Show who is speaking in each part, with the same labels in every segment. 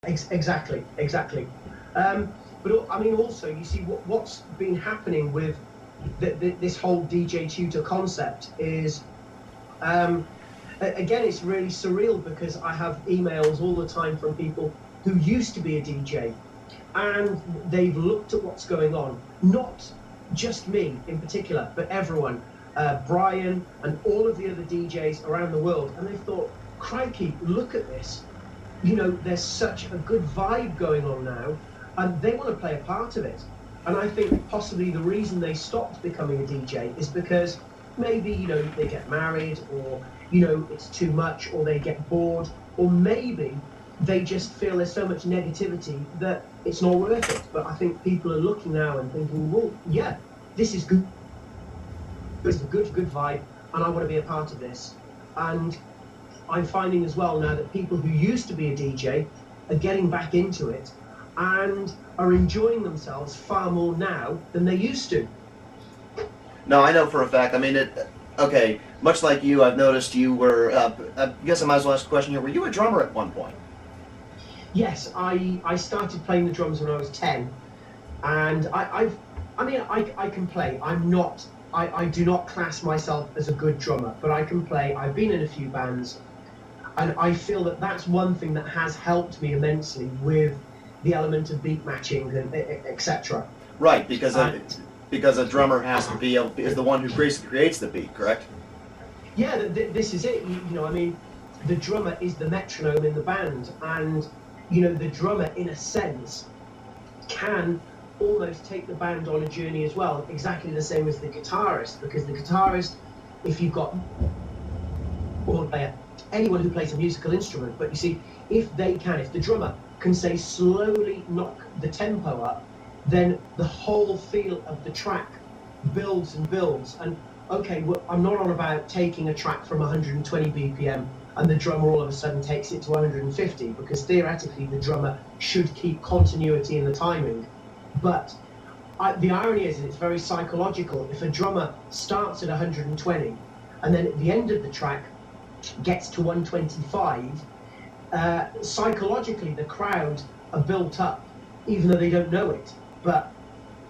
Speaker 1: Exactly, exactly. But I mean, also, you see what's been happening with this whole DJ tutor concept is, again, it's really surreal because I have emails all the time from people who used to be a DJ, and they've looked at what's going on, not just me in particular, but everyone, Brian and all of the other DJs around the world, and they've thought, crikey, look at this. You know, there's such a good vibe going on now, and they want to play a part of it. And I think possibly the reason they stopped becoming a DJ is because maybe, you know, they get married, or, you know, it's too much, or they get bored, or maybe they just feel there's so much negativity that it's not worth it. But I think people are looking now and thinking, well, yeah, this is good. It's a good vibe, and I want to be a part of this. And I'm finding as well now that people who used to be a DJ are getting back into it and are enjoying themselves far more now than they used to.
Speaker 2: No, I know for a fact. I mean, okay, much like you, I've noticed you were, I guess I might as well ask a question here. Were you a drummer at one point?
Speaker 1: Yes, I started playing the drums when I was 10, and I can play. I do not class myself as a good drummer, but I can play. I've been in a few bands, and I feel that that's one thing that has helped me immensely with the element of beat matching and etc.
Speaker 2: Right, because a drummer has to be is the one who creates the beat, correct?
Speaker 1: Yeah, this is it. You know, I mean, the drummer is the metronome in the band, and you know, the drummer, in a sense, can almost take the band on a journey as well, exactly the same as the guitarist, because the guitarist, if you've got or anyone who plays a musical instrument, but you see, if the drummer can say slowly knock the tempo up, then the whole feel of the track builds and builds. And okay, well, I'm not on about taking a track from 120 BPM and the drummer all of a sudden takes it to 150, because theoretically the drummer should keep continuity in the timing. But the irony is that it's very psychological. If a drummer starts at 120 and then at the end of the track gets to 125, psychologically the crowd are built up, even though they don't know it. But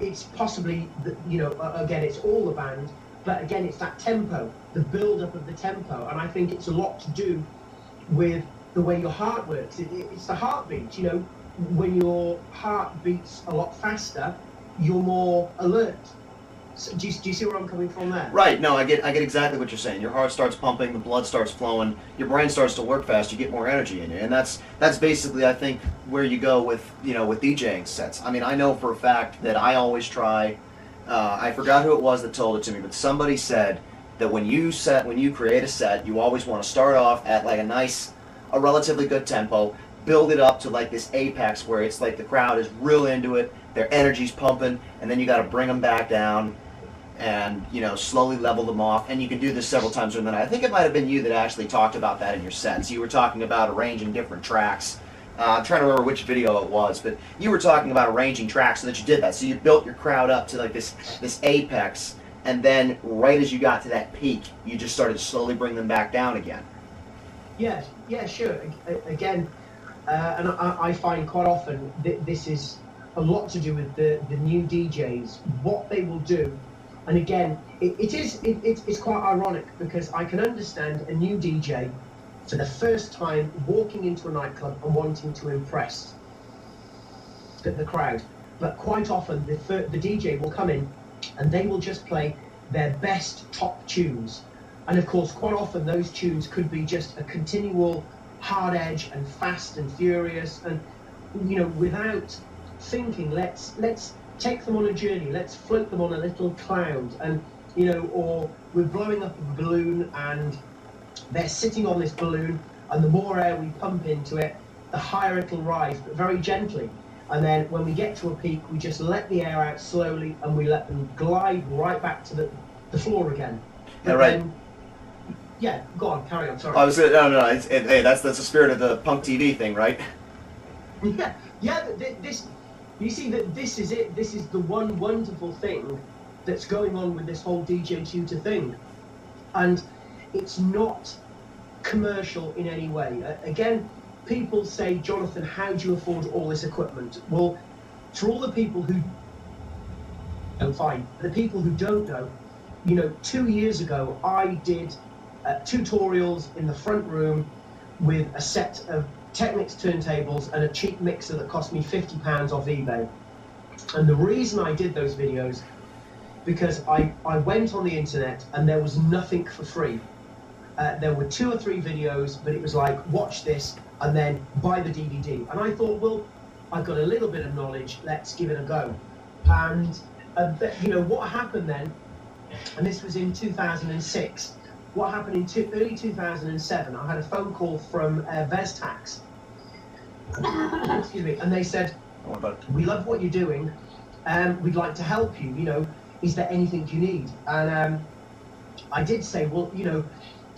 Speaker 1: it's possibly, you know, again, it's all the band, but again, it's that tempo, the build-up of the tempo, and I think it's a lot to do with the way your heart works. It's the heartbeat, you know. When your heart beats a lot faster, you're more alert. So do you see where I'm coming from there?
Speaker 2: Right. No, I get exactly what you're saying. Your heart starts pumping, the blood starts flowing, your brain starts to work fast, you get more energy in you, and that's basically, I think, where you go with, you know, with DJing sets. I mean, I know for a fact that I always try. I forgot who it was that told it to me, but somebody said that when you create a set, you always want to start off at like a relatively good tempo, build it up to like this apex where it's like the crowd is real into it, their energy's pumping, and then you got to bring them back down and, you know, slowly level them off. And you can do this several times during the night. I think it might have been you that actually talked about that in your sets. You were talking about arranging different tracks. I'm trying to remember which video it was, but you were talking about arranging tracks so that you did that. So you built your crowd up to like this apex, and then right as you got to that peak, you just started to slowly bring them back down again.
Speaker 1: Yeah, sure. Again, and I find quite often this is a lot to do with the new DJs, what they will do. And again, it's quite ironic, because I can understand a new DJ for the first time walking into a nightclub and wanting to impress the crowd. But quite often the DJ will come in and they will just play their best top tunes. And of course, quite often those tunes could be just a continual hard edge and fast and furious, and, you know, without thinking, let's take them on a journey, let's float them on a little cloud, and, you know, or we're blowing up a balloon and they're sitting on this balloon, and the more air we pump into it, the higher it'll rise, but very gently. And then when we get to a peak, we just let the air out slowly and we let them glide right back to the floor again.
Speaker 2: Yeah, right.
Speaker 1: Yeah, go on, carry on, sorry.
Speaker 2: I was no. Hey, that's the spirit of the punk TV thing, right?
Speaker 1: Yeah. This, you see, that this is it. This is the one wonderful thing that's going on with this whole DJ tutor thing, and it's not commercial in any way. Again, people say, Jonathan, how do you afford all this equipment? Well, for all the people who know, fine. The people who don't know, 2 years ago, I did tutorials in the front room with a set of Technics turntables and a cheap mixer that cost me £50 off eBay. And the reason I did those videos, because I went on the internet and there was nothing for free. There were 2 or 3 videos, but it was like, watch this and then buy the DVD. And I thought, well, I've got a little bit of knowledge, let's give it a go. And what happened then, and this was in 2006, what happened in early 2007, I had a phone call from Vestax, excuse me, and they said, we love what you're doing, we'd like to help you, is there anything you need? And I did say, well,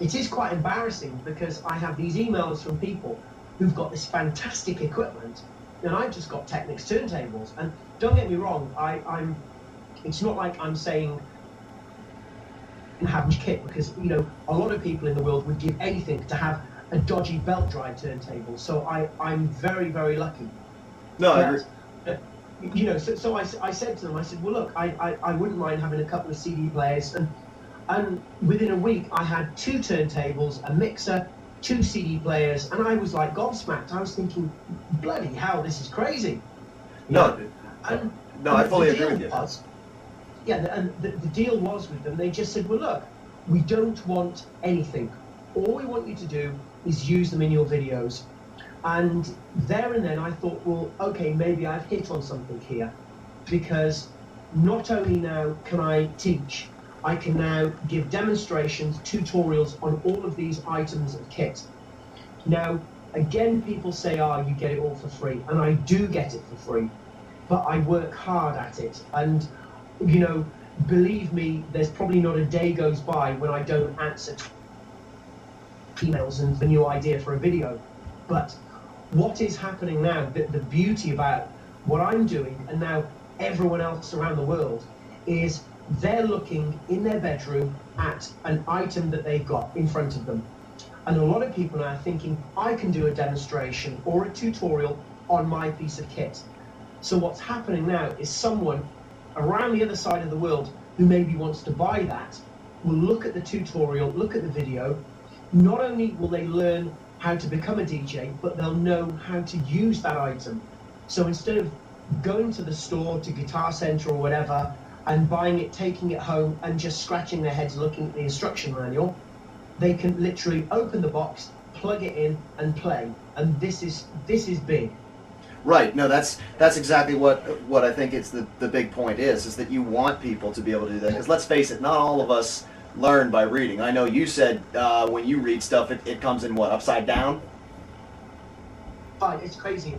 Speaker 1: it is quite embarrassing because I have these emails from people who've got this fantastic equipment, and I've just got Technics turntables. And don't get me wrong, it's not like I'm saying have kit, because a lot of people in the world would give anything to have a dodgy belt drive turntable. So I'm very, very lucky.
Speaker 2: No, I agree.
Speaker 1: So I said to them, I said, well, look, I wouldn't mind having a couple of CD players, and within a week I had 2 turntables, a mixer, 2 CD players, and I was like gobsmacked. I was thinking, bloody hell, this is crazy.
Speaker 2: I fully agree with you.
Speaker 1: And the deal was with them, they just said, well, look, we don't want anything. All we want you to do is use them in your videos. And there and then I thought, well, okay, maybe I've hit on something here, because not only now can I teach, I can now give demonstrations, tutorials on all of these items of kit. Now, again, people say, you get it all for free, and I do get it for free, but I work hard at it. And believe me, there's probably not a day goes by when I don't answer emails and a new idea for a video. But what is happening now, the beauty about what I'm doing, and now everyone else around the world, is they're looking in their bedroom at an item that they've got in front of them. And a lot of people are thinking, I can do a demonstration or a tutorial on my piece of kit. So what's happening now is someone around the other side of the world who maybe wants to buy that will look at the tutorial, look at the video. Not only will they learn how to become a DJ, but they'll know how to use that item. So instead of going to the store, to Guitar Center or whatever, and buying it, taking it home, and just scratching their heads looking at the instruction manual, they can literally open the box, plug it in, and play. And this is big.
Speaker 2: Right. No, that's exactly what I think it's the big point is that you want people to be able to do that. Because let's face it, not all of us learn by reading. I know you said when you read stuff, it comes in what, upside down?
Speaker 1: It's crazy.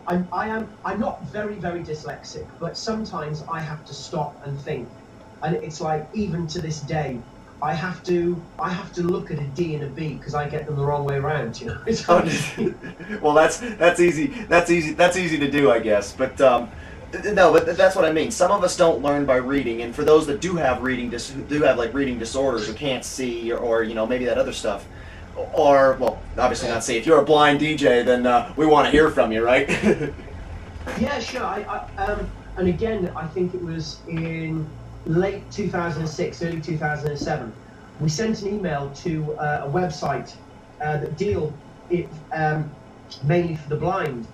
Speaker 1: I'm not very, very dyslexic, but sometimes I have to stop and think. And it's like, even to this day, I have to look at a D and a B because I get them the wrong way around. It's
Speaker 2: well, that's easy to do, I guess. But no, but that's what I mean. Some of us don't learn by reading, and for those that do have reading disorders, who can't see, or maybe that other stuff, or well, obviously not see. If you're a blind DJ, then we want to hear from you, right?
Speaker 1: Yeah, sure. And again, I think it was in late 2006, early 2007, we sent an email to a website that deal mainly for the blind,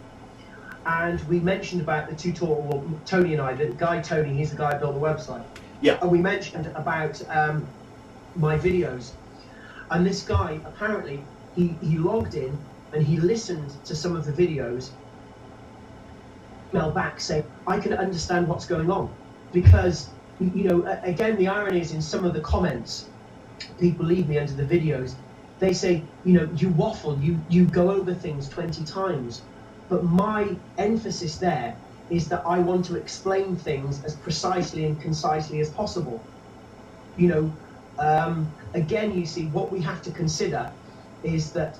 Speaker 1: and we mentioned about the tutorial. Well, Tony and I, the guy Tony, he's the guy who built the website.
Speaker 2: Yeah.
Speaker 1: And we mentioned about my videos, and this guy apparently he logged in and he listened to some of the videos. Email back saying, I can understand what's going on, because again, the irony is in some of the comments people leave me under the videos, they say, you waffle, you go over things 20 times. But my emphasis there is that I want to explain things as precisely and concisely as possible. Again, you see, what we have to consider is that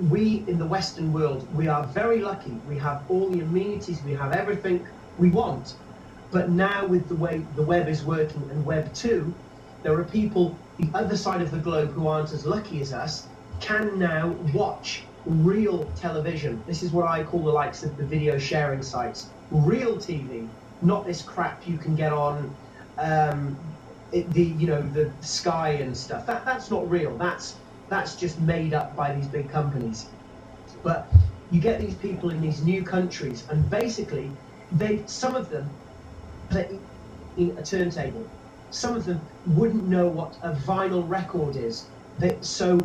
Speaker 1: we in the Western world, we are very lucky. We have all the amenities, we have everything we want. But now with the way the web is working and Web 2, there are people the other side of the globe who aren't as lucky as us, can now watch real television. This is what I call the likes of the video sharing sites. Real TV, not this crap you can get on the Sky and stuff. That's not real. That's just made up by these big companies. But you get these people in these new countries, and basically, some of them play in a turntable. Some of them wouldn't know what a vinyl record is. So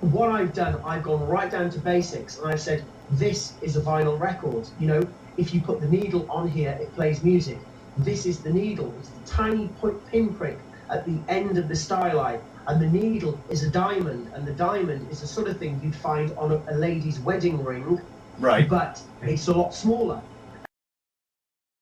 Speaker 1: what I've done, I've gone right down to basics, and I've said, this is a vinyl record. You know, if you put the needle on here, it plays music. This is the needle. It's the tiny pinprick at the end of the styli, and the needle is a diamond, and the diamond is the sort of thing you'd find on a lady's wedding ring,
Speaker 2: right?
Speaker 1: But it's a lot smaller.